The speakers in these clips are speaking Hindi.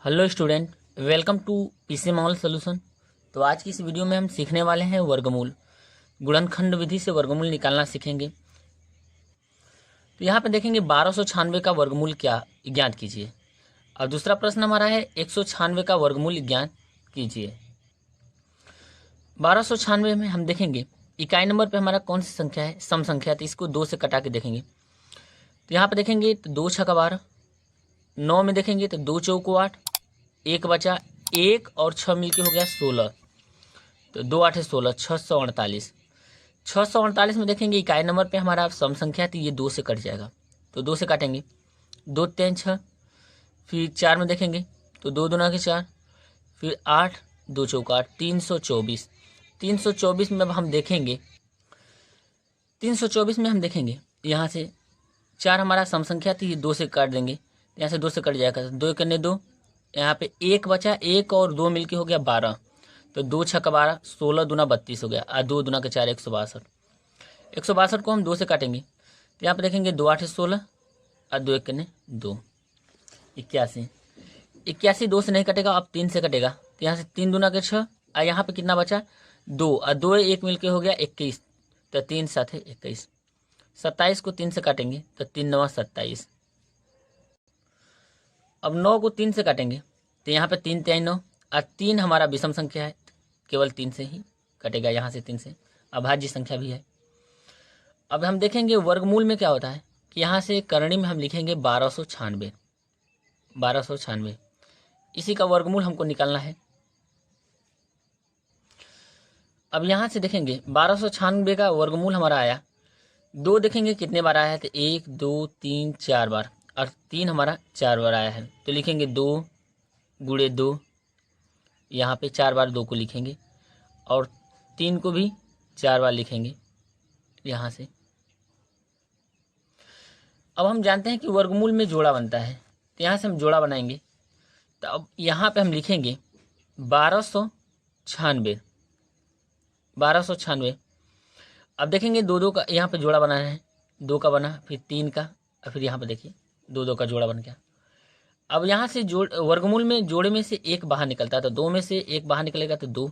Hello student, welcome to PC mall solution. तो आज की इस वीडियो में हम सीखने वाले हैं वर्गमूल। गुणनखंड विधि से वर्गमूल निकालना सीखेंगे। तो यहाँ पे देखेंगे 1296 का वर्गमूल क्या ज्ञात कीजिए। और दूसरा प्रश्न हमारा है 196 का वर्गमूल ज्ञात कीजिए। 1296 में हम देखेंगे इकाई नंबर पे हमारा कौन सी संख्या है, सम संख्या, तो इसको 2 से कटा के देखेंगे। तो यहाँ पे देखेंगे तो 2 छक्का 12, 9 में देखेंगे तो 2 चौको 8, एक बचा, 1 और 6 मिलके हो गया 16, तो 2 8 16, 648। 648 में देखेंगे इकाई नंबर पे हमारा सम संख्या है, तो ये 2 से कट जाएगा, तो 2 से काटेंगे, 2 3 6। फिर 4 में देखेंगे तो 2 दूना के 4, फिर 8, 2 चौका 8, 324। 324 में अब हम देखेंगे, 324 में हम देखेंगे यहाँ से 4 हमारा सम संख्या थी, 2 से काट देंगे, यहाँ से 2 से कट जाएगा, 2 करने 2, यहाँ पे 1 बचा, 1 और 2 मिलके हो गया 12, तो 2 छक्का 12, 16 दूना 32 हो गया, और 2 दूना के 4 162। 162 को हम 2 से काटेंगे, तो यहाँ पे देखेंगे 2 8 16, और 2 1 करने 2, 81। 81 2 से नहीं कटेगा, अब 3 से कटेगा, तो यहाँ से 3 दूना के 6, और यहाँ पे कितना बचा 2, और 2 1 मिलके हो गया 21, तो 3 7 21। 27 को 3 से काटेंगे तो 3 9 27। अब 9 को 3 से काटेंगे, तो यहाँ पे 3 3 9, और 3 हमारा विषम संख्या है, केवल 3 से ही कटेगा, यहाँ से 3 से अभाज्य संख्या भी है। अब हम देखेंगे वर्गमूल में क्या होता है कि यहाँ से करणी में हम लिखेंगे 1296। 1296 इसी का वर्गमूल हमको निकालना है। अब यहाँ से देखेंगे 1296 का वर्गमूल हमारा आया, 2 देखेंगे कितने बार आया है, तो 1 2 3 4 बार, और 3 हमारा 4 बार आया है, तो लिखेंगे 2 गुणे 2, यहाँ पे 4 बार 2 को लिखेंगे, और 3 को भी 4 बार लिखेंगे यहाँ से। अब हम जानते हैं कि वर्गमूल में जोड़ा बनता है, तो यहाँ से हम जोड़ा बनाएंगे, तो अब यहाँ पे हम लिखेंगे 1296। 1296 अब देखेंगे 2 2 का यहाँ पे जोड़ा बनाना है, 2 का बना, फिर 3 का, और फिर यहाँ पे देखिए 2 2 का जोड़ा बन गया। अब यहाँ से जोड़ वर्गमूल में जोड़े में से 1 बाहर निकलता है, तो 2 में से 1 बाहर निकलेगा तो 2,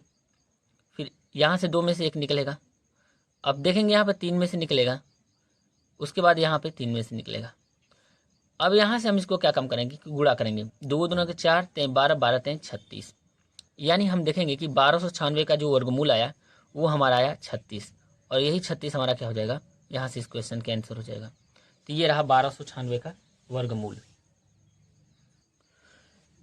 फिर यहाँ से 2 में से 1 निकलेगा। अब देखेंगे यहाँ पे 3 में से निकलेगा, उसके बाद यहाँ पे 3 में से निकलेगा। अब यहाँ से हम इसको क्या कम करेंगे कि गुणा करेंगे, 2 दूना के 4 3 12, 12 3 36, यानी हम देखेंगे कि 1296 का जो वर्गमूल आया वो हमारा आया 36, और यही 36 हमारा क्या हो जाएगा, यहाँ से इस क्वेश्चन का आंसर हो जाएगा। तो ये रहा 1296 का वर्गमूल।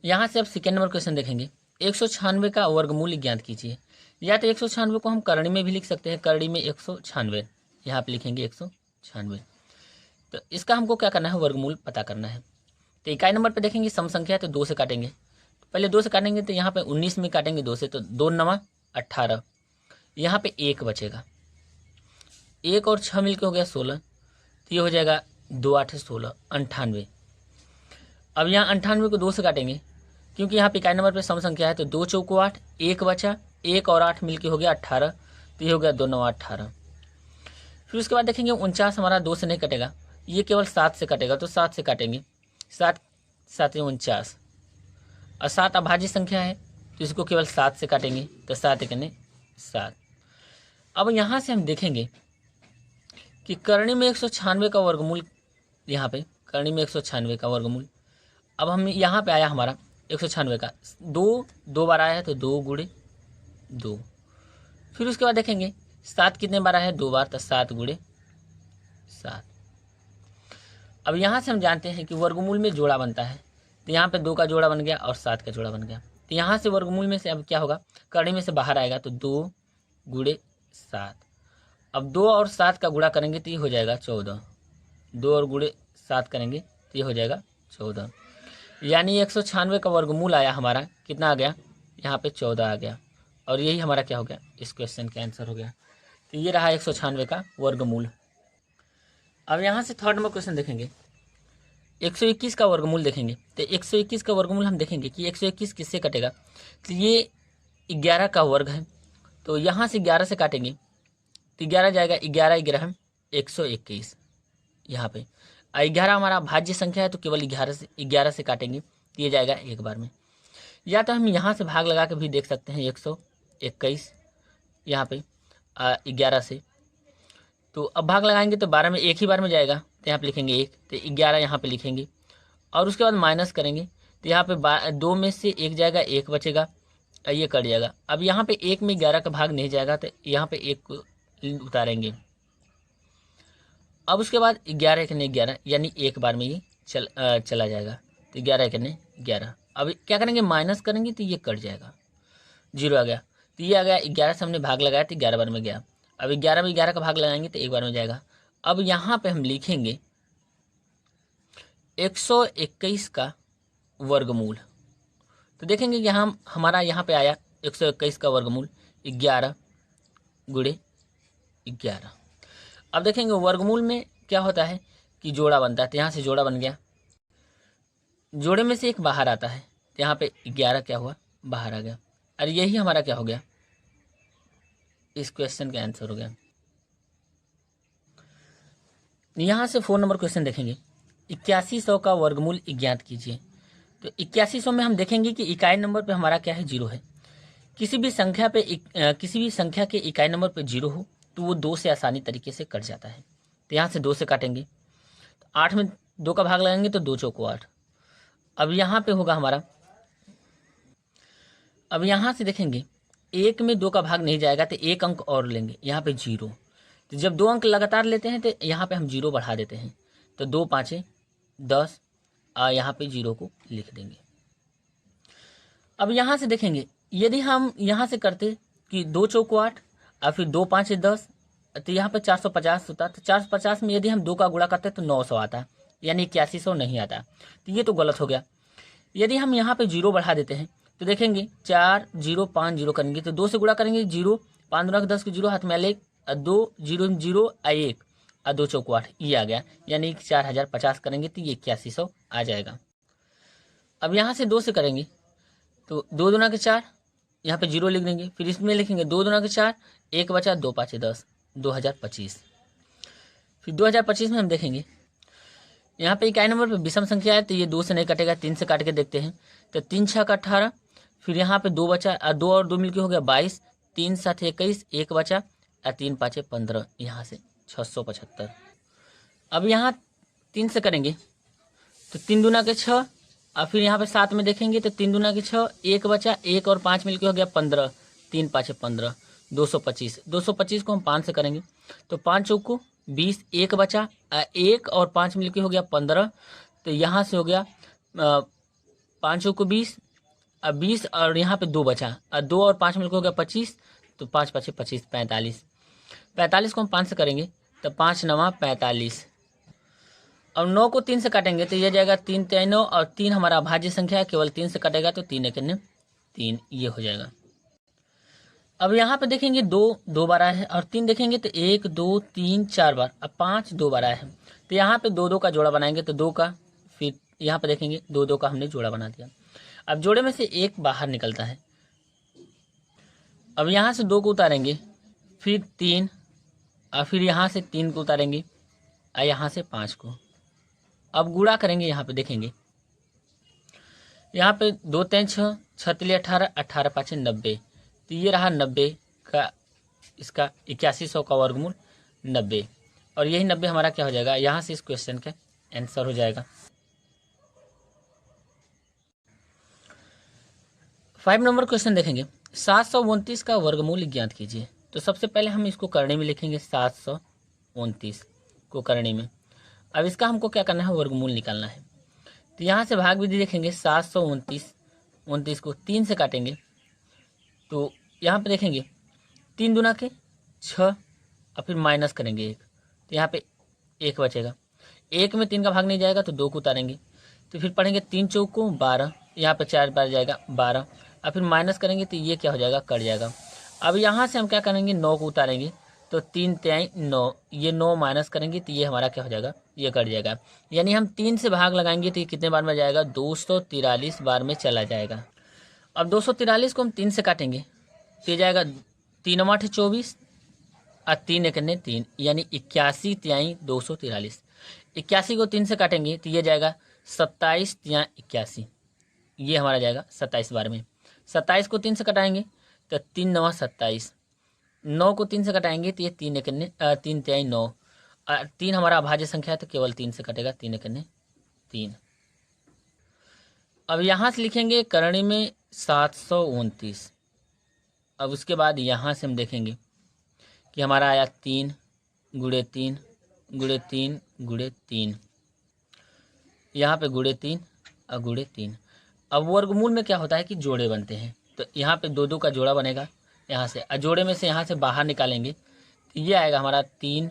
यहाँ से अब सेकेंड नंबर क्वेश्चन देखेंगे, 196 का वर्गमूल ज्ञात कीजिए। या तो 196 को हम करणी में भी लिख सकते हैं, करणी में 196, यहाँ पे लिखेंगे 196। तो इसका हमको क्या करना है, वर्गमूल पता करना है। तो इकाई नंबर पे देखेंगे सम संख्या, तो 2 से काटेंगे, पहले 2 से काटेंगे, तो यहाँ पे 19 में काटेंगे 2 से, तो 2 9 18, यहाँ पे 1 बचेगा, 1 और 6 मिलकर हो गया 16, तो ये हो जाएगा 2 8 16, 98। अब यहाँ 98 को 2 से काटेंगे, क्योंकि यहाँ पे इकाई नंबर पे सम संख्या है, तो 2 चौको 8, 1 बचा, 1 और 8 मिलके हो गया 18, तो ये हो गया 2 9 18। फिर उसके बाद देखेंगे 49 हमारा 2 से नहीं कटेगा, ये केवल 7 से कटेगा, तो 7 से काटेंगे, 7 7 49, और 7 अभाज्य संख्या है, तो इसको केवल 7 से काटेंगे, तो 7 1 7। अब यहाँ से हम देखेंगे कि करणी में 196 का वर्गमूल, यहाँ पे करणी में 196 का वर्गमूल, अब हम यहाँ पे आया हमारा 196 का 2 बार आया है, तो 2 गुणे 2। फिर उसके बाद देखेंगे 7 कितने बार आया है, 2 बार, तो 7 गुणे 7। अब यहाँ से हम जानते हैं कि वर्गमूल में जोड़ा बनता है, तो यहाँ पे 2 का जोड़ा बन गया और 7 का जोड़ा बन गया, तो यहाँ से वर्गमूल में से अब क्या होगा, करणी में से बाहर आएगा, तो 2 गुणे 7। अब 2 और 7 का गुणा करेंगे तो ये हो जाएगा 14, 2 और गुणे 7 करेंगे तो ये हो जाएगा 14, यानी 196 का वर्गमूल आया हमारा, कितना आ गया, यहाँ पे 14 आ गया, और यही हमारा क्या हो गया, इस क्वेश्चन का आंसर हो गया। तो ये रहा 196 का वर्गमूल। अब यहाँ से थर्ड नंबर क्वेश्चन देखेंगे, 121 का वर्गमूल देखेंगे, तो 121 का वर्गमूल हम देखेंगे कि 121 किससे कटेगा, तो ये 11 का वर्ग है, तो यहाँ से 11 से काटेंगे, तो 11 जाएगा, 11 11 121, यहाँ पे 11 हमारा भाज्य संख्या है, तो केवल 11 से काटेंगे, तो ये जाएगा एक बार में। या तो हम यहाँ से भाग लगा के भी देख सकते हैं 121 यहाँ पे 11 से। तो अब भाग लगाएंगे तो 12 में एक ही बार में जाएगा, तो यहाँ पे लिखेंगे 1, तो 11 यहाँ पे लिखेंगे और उसके बाद माइनस करेंगे तो यहाँ पे 2 में से 1 जाएगा, 1 बचेगा, ये कट जाएगा। अब यहाँ पे 1 में 11 का भाग नहीं जाएगा तो यहाँ पे 1 को उतारेंगे। अब उसके बाद 11 एक 11 यानी एक बार में ये चला जाएगा, तो 11 एक 11। अब क्या करेंगे, माइनस करेंगे तो ये कट जाएगा, 0 आ गया, तो ये आ गया 11 से हमने भाग लगाया तो 11 बार में गया। अब 11 में 11 का भाग लगाएंगे तो एक बार में जाएगा। अब यहाँ पे हम लिखेंगे 121 का वर्गमूल, तो देखेंगे कि हम हमारा यहाँ पे आया 121 का वर्गमूल 11 गुणे 11। अब देखेंगे वर्गमूल में क्या होता है कि जोड़ा बनता है, तो यहाँ से जोड़ा बन गया, जोड़े में से एक बाहर आता है, तो यहाँ पे 11 क्या हुआ, बाहर आ गया। और यही हमारा क्या हो गया, इस क्वेश्चन का आंसर हो गया। यहाँ से 4 नंबर क्वेश्चन देखेंगे, 8100 का वर्गमूल ज्ञात कीजिए। तो 8100 में हम देखेंगे कि इकाई नंबर पे हमारा क्या है, 0 है। किसी भी संख्या के इकाई नंबर पे 0 हो तो वो 2 से आसानी तरीके से कट जाता है। तो यहाँ से 2 से काटेंगे, तो 8 में 2 का भाग लगाएंगे तो 2 चौको 8। अब यहाँ पे होगा हमारा, अब यहाँ से देखेंगे 1 में 2 का भाग नहीं जाएगा तो 1 अंक और लेंगे, यहाँ पे 0। तो जब 2 अंक लगातार लेते हैं तो यहाँ पे हम 0 बढ़ा देते हैं, तो 2 5 10, यहाँ पे 0 को लिख देंगे। अब यहाँ से देखेंगे यदि हम यहाँ से करते कि 2 चौको 8 और फिर 2 5 10, तो यहाँ पे 450 होता, तो 450 में यदि हम 2 का गुणा करते तो 900 आता, यानी 8100 नहीं आता, तो ये तो गलत हो गया। यदि हम यहाँ पे 0 बढ़ा देते हैं तो देखेंगे 4 0 5 0 करेंगे, तो 2 से गुणा करेंगे 0, 5 दूना 10 के 0 हाथ में 1, 2 0 0 1 और 2 चौको 8, ये आ गया, यानी 4050 करेंगे तो ये 8100 आ जाएगा। अब यहाँ से 2 से करेंगे तो 2 दूना के 4, यहाँ पे 0 लिख देंगे, फिर इसमें लिखेंगे 2 दूना के 4, 1 बचा, 2 5 10, 2025। फिर 2025 में हम देखेंगे यहाँ पे इकाई नंबर पे विषम संख्या है, तो ये 2 से नहीं कटेगा, 3 से काट के देखते हैं, तो 3 6 का 18, फिर यहाँ पे 2 बचा, 2 और 2 मिलके हो गया 22, 3 7 21, 1 बचा और 3 5 15, यहाँ से 675। अब यहाँ 3 से करेंगे तो 3 दूना के 6, और फिर यहाँ पे 7 में देखेंगे तो 3 दूना के 6, 1 बचा, 1 और 5 मिलके हो गया 15, 3 5 15, 225। 225 को हम 5 से करेंगे तो 5 चौको 20, 1 बचा, 1 और 5 मिलके हो गया 15, तो यहाँ से हो गया 5 चौको 20, 20 और यहाँ पे 2 बचा, 2 और 5 मिलके हो गया 25, तो 5 5 25, 45। 45 को हम 5 से करेंगे तो 5 9 45। और 9 को 3 से काटेंगे तो ये जाएगा 3 3 9, और 3 हमारा अभाज्य संख्या है, केवल 3 से कटेगा तो 3 1 3, ये हो जाएगा। अब यहाँ पे देखेंगे 2 बार आया है, और 3 देखेंगे तो 1 2 3 4 बार, अब 5 2 बार आया है, तो यहाँ पे 2 2 का जोड़ा बनाएंगे, तो 2 का, फिर यहाँ पे देखेंगे 2 2 का हमने जोड़ा बना दिया। अब जोड़े में से 1 बाहर निकलता है, अब यहाँ से 2 को उतारेंगे, फिर 3, और फिर यहाँ से 3 को उतारेंगे, और यहाँ से 5 को। अब गुणा करेंगे, यहाँ पे देखेंगे, यहाँ पे 2 3 6, 6 3 18, 18 5 90, तो ये रहा 90 का, इसका 8100 का वर्गमूल 90, और यही 90 हमारा क्या हो जाएगा, यहाँ से इस क्वेश्चन का आंसर हो जाएगा। 5 नंबर क्वेश्चन देखेंगे, 729 का वर्गमूल ज्ञात कीजिए। तो सबसे पहले हम इसको करने में लिखेंगे, 729 को करने में। अब इसका हमको क्या करना है, वर्गमूल निकालना है। तो यहाँ से भाग विधि देखेंगे, 729 को 3 से काटेंगे, तो यहाँ पे देखेंगे 3 दूना के 6, और फिर माइनस करेंगे 1, तो यहाँ पे 1 बचेगा, 1 में 3 का भाग नहीं जाएगा तो 2 को उतारेंगे, तो फिर पढ़ेंगे 3 चौको 12, यहाँ पे 4 बार जाएगा 12, और फिर माइनस करेंगे तो ये क्या हो जाएगा, कट जाएगा। अब यहाँ से हम क्या करेंगे, 9 को उतारेंगे, तो 3 3 9, ये 9 माइनस करेंगे तो ये हमारा क्या हो जाएगा, ये कट जाएगा। यानी हम 3 से भाग लगाएंगे तो ये कितने बार में जाएगा, 243 बार में चला जाएगा। अब 243 को हम 3 से काटेंगे तो ये जाएगा 3 8 24, और 3 1 3, यानी 81 3 243। 81 को 3 से काटेंगे तो ये जाएगा 27 3 81, ये हमारा जाएगा 27 बार में। 27 को 3 से कटाएंगे तो 3 9 27, 9 को 3 से कटाएंगे तो ये 3 1 3 3 9, 3 हमारा अभाज्य संख्या है तो केवल 3 से कटेगा, 3 1 3। अब यहाँ से लिखेंगे करणी में 729। अब उसके बाद यहाँ से हम देखेंगे कि हमारा आया 3 गुणे 3 गुणे 3 गुणे 3, यहाँ पे गुणे 3 और गुणे 3। अब वर्गमूल में क्या होता है कि जोड़े बनते हैं, तो यहाँ पे 2 2 का जोड़ा बनेगा यहाँ से, और जोड़े में से यहाँ से बाहर निकालेंगे तो ये आएगा हमारा 3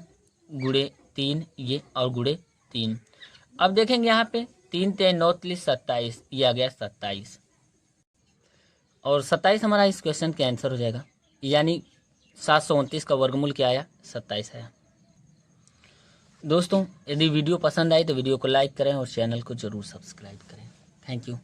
गुणे 3 ये और गुणे 3। अब देखेंगे यहाँ पे 3 3 9 27, ये आ गया 27, और 27 हमारा इस क्वेश्चन का आंसर हो जाएगा। यानी 729 का वर्गमूल क्या आया, 27 आया। दोस्तों यदि वीडियो पसंद आए तो वीडियो को लाइक करें और चैनल को जरूर सब्सक्राइब करें। Thank you.